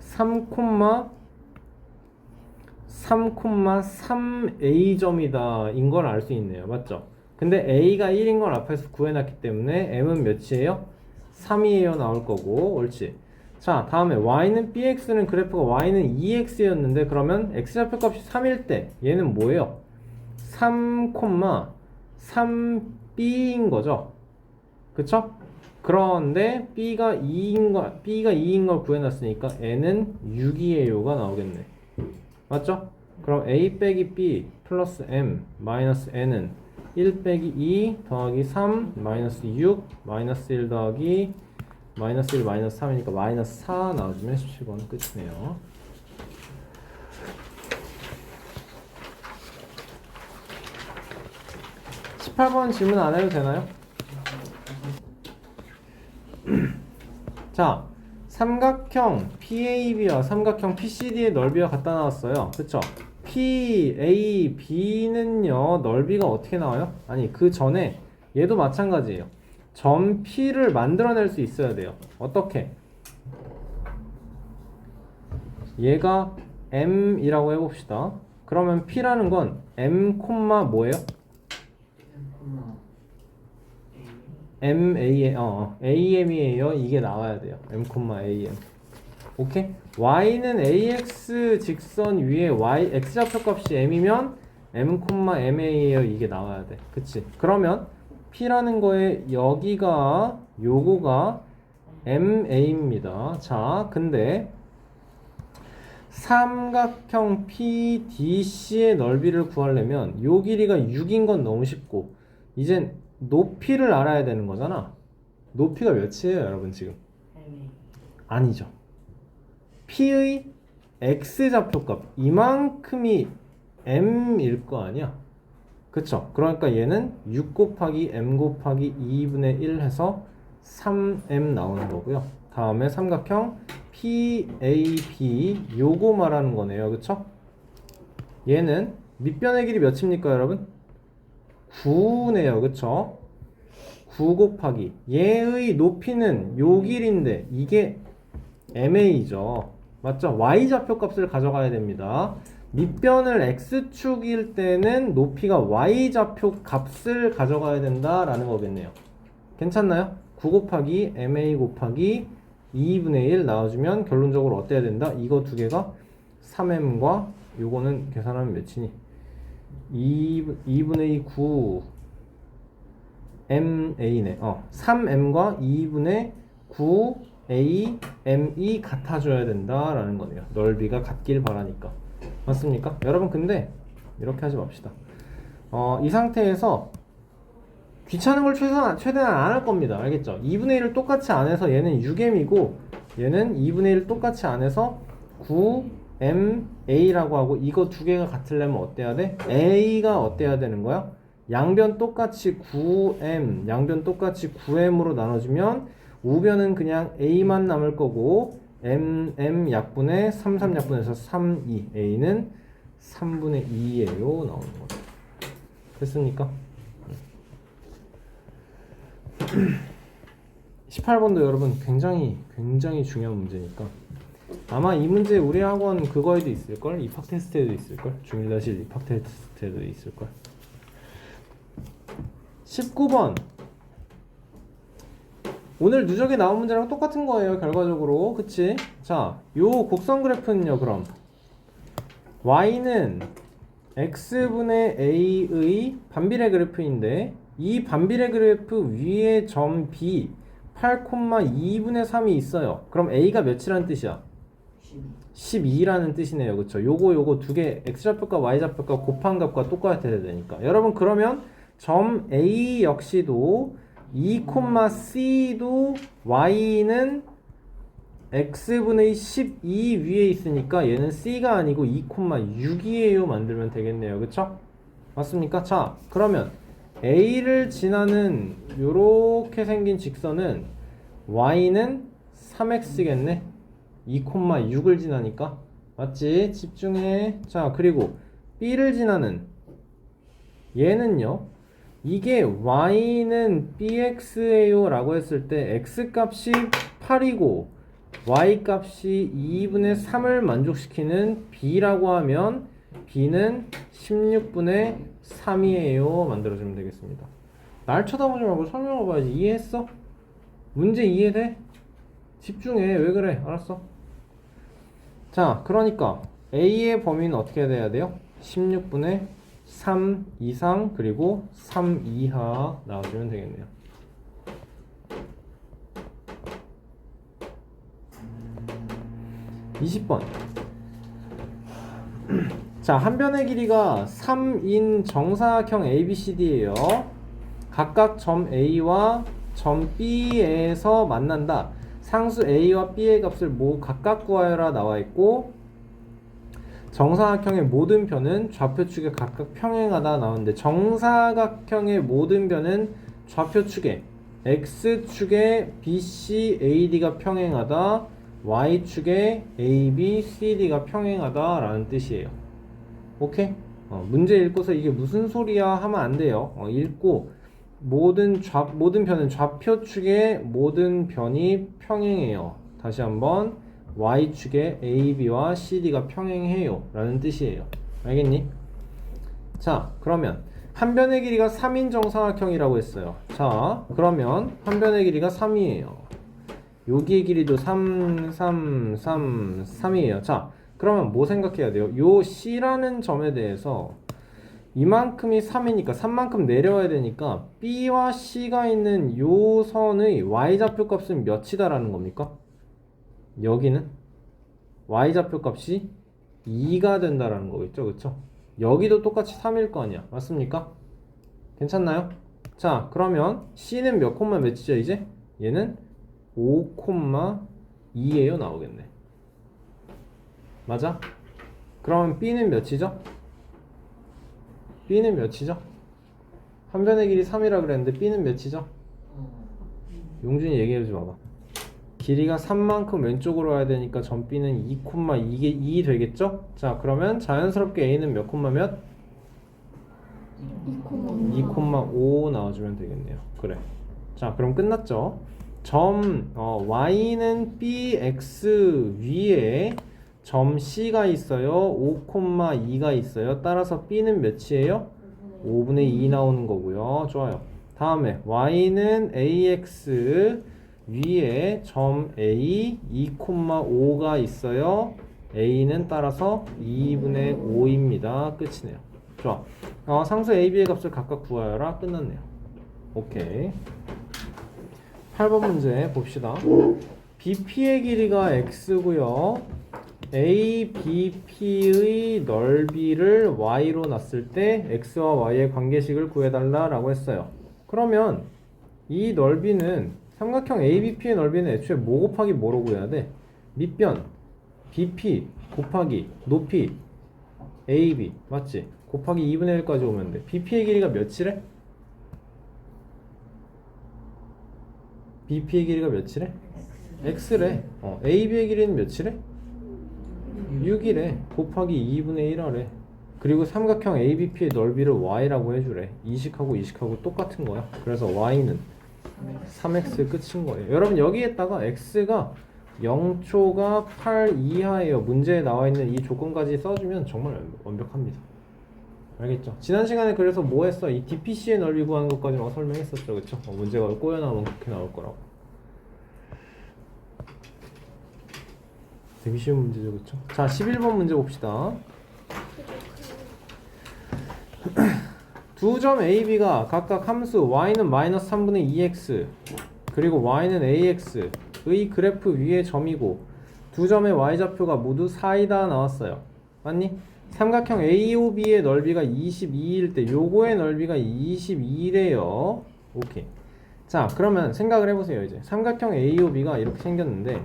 3,3a 점이다 인 걸 알 수 있네요. 맞죠? 근데 a가 1인 걸 앞에서 구해놨기 때문에 m은 몇이에요? 3이에요 나올 거고. 옳지. 자, 다음에 y는 bx는 그래프가 y는 2x였는데 그러면 x좌표 값이 3일 때 얘는 뭐예요? 3,3b인 거죠. 그쵸? 그런데 b가 2인 걸 구해놨으니까 n은 6이에요가 나오겠네. 맞죠? 그럼 a 빼기 b 플러스 m 마이너스 n은 1 빼기 2 더하기 3 마이너스 6 마이너스 1 더하기 마이너스 1 마이너스 3이니까 마이너스 4 나와주면 17번 끝이네요. 18번 질문 안 해도 되나요? 자, 삼각형 PAB와 삼각형 PCD의 넓이가 같다 나왔어요. 그쵸? PAB는요 넓이가 어떻게 나와요? 아니 그 전에 얘도 마찬가지예요. 점 P를 만들어낼 수 있어야 돼요. 어떻게? 얘가 M이라고 해봅시다. 그러면 P라는 건 M, 뭐예요? AM이에요. 이게 나와야 돼요. M, AM. 오케이? Y는 AX 직선 위에 Y, X좌표값이 M이면 M, MA예요. 이게 나와야 돼. 그치? 그러면 P라는 거에 여기가 요거가 MA입니다. 자, 근데 삼각형 PDC의 넓이를 구하려면 요 길이가 6인 건 너무 쉽고 이젠 높이를 알아야 되는 거잖아. 높이가 몇이에요, 여러분 지금? 아니죠. P의 X좌표값 이만큼이 M일 거 아니야? 그쵸? 그러니까 얘는 6 곱하기 M 곱하기 2분의 1 해서 3M 나오는 거고요. 다음에 삼각형 PAB 요거 말하는 거네요. 그쵸? 얘는 밑변의 길이 몇입니까 여러분? 9네요. 그쵸? 9 곱하기 얘의 높이는 요 길인데 이게 MA죠. 맞죠? Y좌표값을 가져가야 됩니다. 밑변을 X축일 때는 높이가 Y좌표 값을 가져가야 된다라는 거겠네요. 괜찮나요? 9 곱하기 MA 곱하기 2분의 1 나와주면 결론적으로 어때야 된다? 이거 두 개가 3M과 요거는 계산하면 몇이니? 2분의 2 9 MA네. 3M과 2분의 9 AM이 같아줘야 된다라는 거네요. 넓이가 같길 바라니까. 맞습니까? 여러분 근데 이렇게 하지 맙시다. 이 상태에서 귀찮은 걸 최대한 안 할 겁니다. 알겠죠? 2분의 1을 똑같이 안 해서 얘는 6m이고 얘는 2분의 1을 똑같이 안 해서 9ma라고 하고 이거 두 개가 같으려면 어때야 돼? a가 어때야 되는 거야? 양변 똑같이 9m, 양변 똑같이 9m으로 나눠주면 우변은 그냥 a만 남을 거고 m 약분의 3 약분해서 3, 2 a는 3분의 2예요 나오는 거죠. 됐습니까? 18번도 여러분 굉장히 중요한 문제니까 아마 이 문제 우리 학원 그거에도 있을걸? 입학 테스트에도 있을걸? 중1-1 입학 테스트에도 있을걸? 19번 오늘 누적에 나온 문제랑 똑같은 거예요 결과적으로. 그치? 자, 요 곡선 그래프는요 그럼 y는 x분의 a의 반비례 그래프인데 이 반비례 그래프 위에 점 B 8,2분의 3이 있어요. 그럼 a가 몇이라는 뜻이야? 12라는 뜻이네요. 그쵸? 요거 두 개 x좌표값 y좌표값 곱한 값과 똑같아야 되니까. 여러분 그러면 점 A 역시도 2,c도 y는 x분의 12 위에 있으니까 얘는 c가 아니고 2,6이에요 만들면 되겠네요. 그쵸? 맞습니까? 자 그러면 a를 지나는 요렇게 생긴 직선은 y는 3x겠네. 2,6을 지나니까 맞지? 집중해. 자 그리고 b를 지나는 얘는요 이게 y는 bx예요 라고 했을 때 x값이 8이고 y값이 2분의 3을 만족시키는 b라고 하면 b는 16분의 3이에요 만들어주면 되겠습니다. 날 쳐다보지 말고 설명해 봐야지. 이해했어? 문제 이해돼? 집중해. 왜 그래? 알았어. 자 그러니까 a의 범위는 어떻게 돼야 돼요? 16분의 3 이상 그리고 3 이하 나와주면 되겠네요. 음... 20번 자, 한 변의 길이가 3인 정사각형 ABCD예요. 각각 점 A와 점 B에서 만난다. 상수 A와 B의 값을 각각 구하여라 나와 있고 정사각형의 모든 변은 좌표축에 각각 평행하다 나오는데 정사각형의 모든 변은 좌표축에 X축에 BC, AD가 평행하다 Y축에 AB, CD가 평행하다 라는 뜻이에요. 오케이? 문제 읽고서 이게 무슨 소리야 하면 안 돼요. 읽고 모든 변은 좌표축에 모든 변이 평행해요. 다시 한번 Y축에 AB와 CD가 평행해요 라는 뜻이에요. 알겠니? 자, 그러면 한 변의 길이가 3인 정사각형이라고 했어요. 자, 그러면 한 변의 길이가 3이에요. 여기의 길이도 3, 3, 3, 3이에요. 자, 그러면 뭐 생각해야 돼요? 요 C라는 점에 대해서 이만큼이 3이니까 3만큼 내려와야 되니까 B와 C가 있는 요 선의 Y좌표 값은 몇이다라는 겁니까? 여기는 Y좌표 값이 2가 된다라는 거겠죠, 그쵸? 여기도 똑같이 3일 거 아니야, 맞습니까? 괜찮나요? 자, 그러면 C는 몇 콤마 몇이죠 이제? 얘는 5,2예요 나오겠네. 맞아? 그러면 B는 몇이죠? B는 몇이죠? 한 변의 길이 3이라 그랬는데 B는 몇이죠? 용준이 얘기해줘 봐봐. 길이가 3만큼 왼쪽으로 와야 되니까 점 B는 2,2 되겠죠? 자, 그러면 자연스럽게 A는 몇 콤마 몇? 2,5 나와주면 되겠네요. 그래. 자, 그럼 끝났죠? 점 Y는 BX 위에 점 C가 있어요. 5,2가 있어요. 따라서 B는 몇이에요? 5분의 2 나오는 거고요. 좋아요. 다음에 Y는 AX 위에 점 A 2,5가 있어요. A는 따라서 2분의 5입니다. 끝이네요. 좋아. 상수 A, B의 값을 각각 구하여라. 끝났네요. 오케이. 8번 문제 봅시다. BP의 길이가 X고요. ABP의 넓이를 Y로 놨을 때 X와 Y의 관계식을 구해달라 라고 했어요. 그러면 이 넓이는 삼각형 ABP의 넓이는 애초에 뭐 곱하기 뭐로 구해야 돼? 밑변 BP 곱하기 높이 AB 맞지? 곱하기 2분의 1까지 오면 돼. BP의 길이가 몇이래? BP의 길이가 몇이래? X래. AB의 길이는 몇이래? 6이래. 곱하기 2분의 1 하래. 그리고 삼각형 ABP의 넓이를 Y라고 해주래. 이식하고 이식하고 똑같은 거야. 그래서 Y는 3X 끝인 거예요. 여러분 여기에다가 X가 0초가 8 이하예요. 문제에 나와 있는 이 조건까지 써주면 정말 완벽합니다. 알겠죠? 지난 시간에 그래서 뭐 했어? 이 DPC의 넓이 구하는 것까지 막 설명했었죠. 그쵸? 문제가 꼬여 나오면 그렇게 나올 거라고. 되게 쉬운 문제죠. 그쵸? 자, 11번 문제 봅시다. 두 점 AB가 각각 함수 y는 마이너스 3분의 2x 그리고 y는 ax의 그래프 위의 점이고 두 점의 y좌표가 모두 4이다 나왔어요. 맞니? 삼각형 AOB의 넓이가 22일 때 요거의 넓이가 22래요. 오케이. 자, 그러면 생각을 해보세요. 이제 삼각형 AOB가 이렇게 생겼는데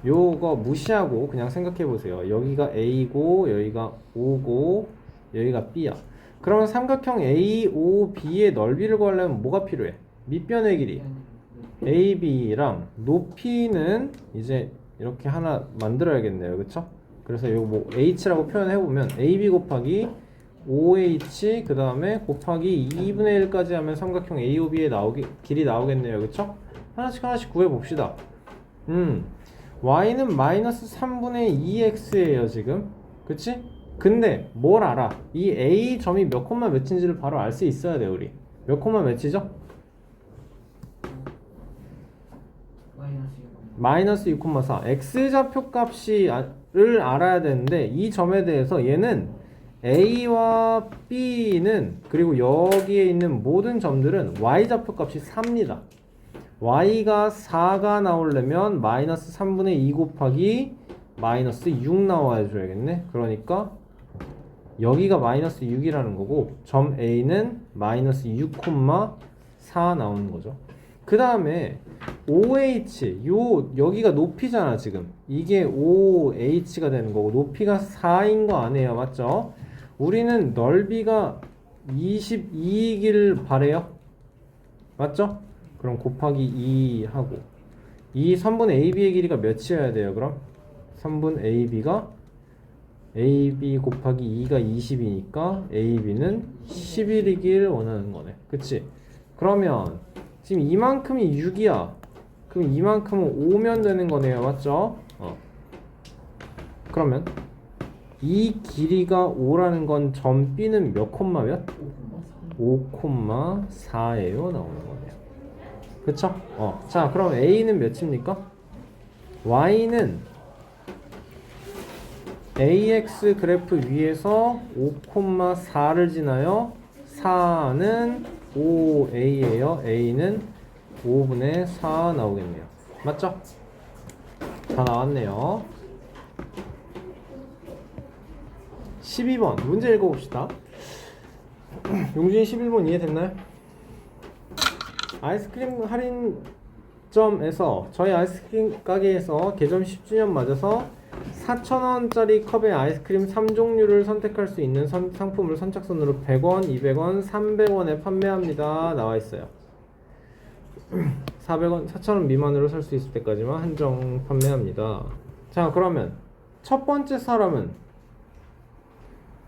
요거 무시하고 그냥 생각해보세요. 여기가 A고 여기가 O고 여기가 B야. 그러면 삼각형 AOB의 넓이를 구하려면 뭐가 필요해? 밑변의 길이 AB랑 높이는 이제 이렇게 하나 만들어야겠네요. 그쵸? 그래서 요거 뭐 H라고 표현해보면 AB 곱하기 OH 그 다음에 곱하기 2분의 1까지 하면 삼각형 AOB의 길이 나오겠네요. 그쵸? 하나씩 구해봅시다. Y는 마이너스 3분의 2x예요 지금. 그치? 근데 뭘 알아? 이 A 점이 몇 콤마 몇인지를 바로 알 수 있어야 돼 우리. 몇 콤마 몇이죠? 마이너스 6,4. X좌표 값을 알아야 되는데 이 점에 대해서 얘는 A와 B는 그리고 여기에 있는 모든 점들은 Y좌표 값이 4입니다. Y가 4가 나오려면 마이너스 3분의 2 곱하기 마이너스 6 나와야 줘야겠네. 그러니까 여기가 마이너스 6이라는 거고 점 A는 마이너스 6,4 나오는 거죠. 그 다음에 OH 여기가 높이잖아 지금. 이게 OH가 되는 거고 높이가 4인 거 아니에요, 맞죠? 우리는 넓이가 22이길 바래요, 맞죠? 그럼 곱하기 2 하고 이 선분 AB의 길이가 몇이어야 돼요? 그럼 선분 AB가 AB 곱하기 2가 20이니까 AB는 11이길 원하는 거네, 그치? 그러면 지금 이만큼이 6이야. 그럼 이만큼은 5면 되는 거네요, 맞죠? 그러면 이 길이가 5라는 건 점 B는 몇 콤마 몇? 5,4예요 나오는 거네요. 그쵸? 자, 그럼 A는 몇입니까? Y는 AX 그래프 위에서 5,4를 지나요. 4는 5A예요. A는 5분의 4 나오겠네요. 맞죠? 다 나왔네요. 12번 문제 읽어봅시다. 용준이 11번 이해됐나요? 아이스크림 할인점에서 저희 아이스크림 가게에서 개점 10주년 맞아서 4,000원짜리 컵에 아이스크림 3종류를 선택할 수 있는 상품을 선착순으로 100원, 200원, 300원에 판매합니다. 나와 있어요. 400원, 4,000원 미만으로 살 수 있을 때까지만 한정 판매합니다. 자, 그러면 첫 번째 사람은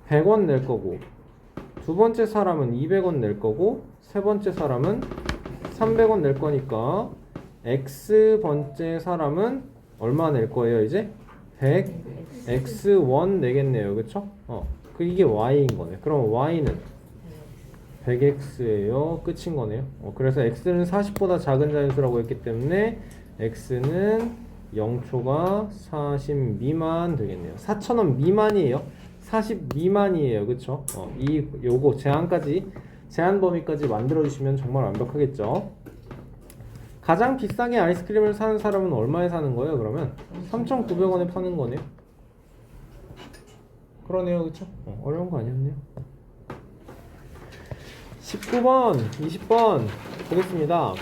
100원 낼 거고, 두 번째 사람은 200원 낼 거고, 세 번째 사람은 300원 낼 거니까 X 번째 사람은 얼마 낼 거예요, 이제? 100 X1 내겠네요, 그쵸? 이게 Y인 거네. 그럼 Y는 100X예요. 끝인 거네요. 그래서 X는 40보다 작은 자연수라고 했기 때문에 X는 0초가 40 미만 되겠네요. 4,000원 미만이에요. 40 미만이에요, 그쵸? 요거 제한 범위까지 만들어 주시면 정말 완벽하겠죠. 가장 비싸게 아이스크림을 사는 사람은 얼마에 사는 거예요? 그러면 3,900원에 파는 거네요. 그러네요, 그쵸? 어려운 거 아니었네요. 19번, 20번 보겠습니다.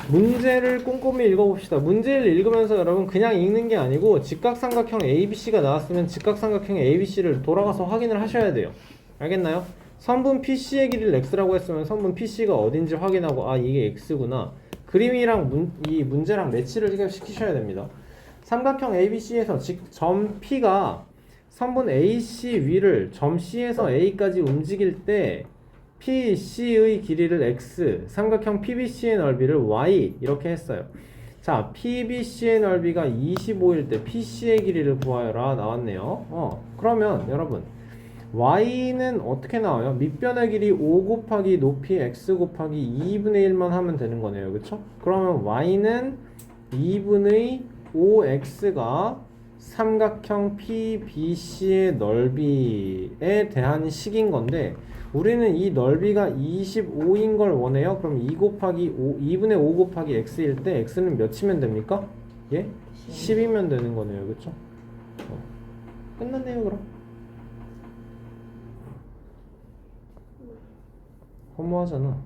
문제를 꼼꼼히 읽어봅시다. 문제를 읽으면서 여러분 그냥 읽는 게 아니고 직각삼각형 ABC가 나왔으면 직각삼각형 ABC를 돌아가서 확인을 하셔야 돼요. 알겠나요? 선분 PC의 길이를 X라고 했으면 선분 PC가 어딘지 확인하고 아 이게 X구나. 그림이랑 이 문제랑 매치를 시키셔야 됩니다. 삼각형 ABC에서 점 P가 선분 AC 위를 점 C에서 A까지 움직일 때 PC의 길이를 X, 삼각형 PBC의 넓이를 Y 이렇게 했어요. 자, PBC의 넓이가 25일 때 PC의 길이를 구하여라 나왔네요. 그러면 여러분 Y는 어떻게 나와요? 밑변의 길이 5 곱하기 높이 X 곱하기 2분의 1만 하면 되는 거네요. 그쵸? 그러면 Y는 2분의 5X가 삼각형 PBC의 넓이에 대한 식인 건데 우리는 이 넓이가 25인 걸 원해요. 그럼 2분의 5 곱하기 X일 때 X는 몇이면 됩니까? 예? 10이면 되는 거네요. 그쵸? 끝났네요, 그럼. 허무하잖아.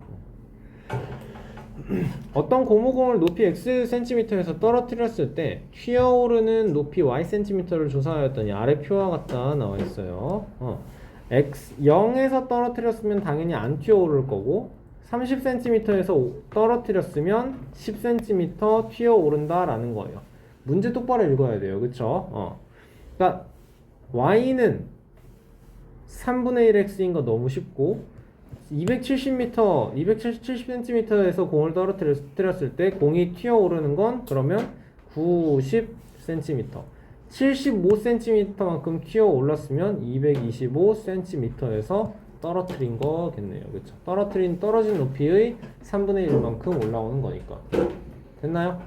어떤 고무공을 높이 Xcm에서 떨어뜨렸을 때 튀어오르는 높이 Ycm를 조사하였더니 아래 표와 같다 나와 있어요. 0에서 떨어뜨렸으면 당연히 안 튀어오를 거고 30cm에서 떨어뜨렸으면 10cm 튀어오른다 라는 거예요. 문제 똑바로 읽어야 돼요. 그쵸? 그러니까 Y는 3분의 1X인 거 너무 쉽고 270cm에서 공을 떨어뜨렸을 때 공이 튀어오르는 건 그러면 90cm 75cm만큼 튀어올랐으면 225cm에서 떨어뜨린 거겠네요. 그쵸? 떨어진 높이의 3분의 1만큼 올라오는 거니까. 됐나요?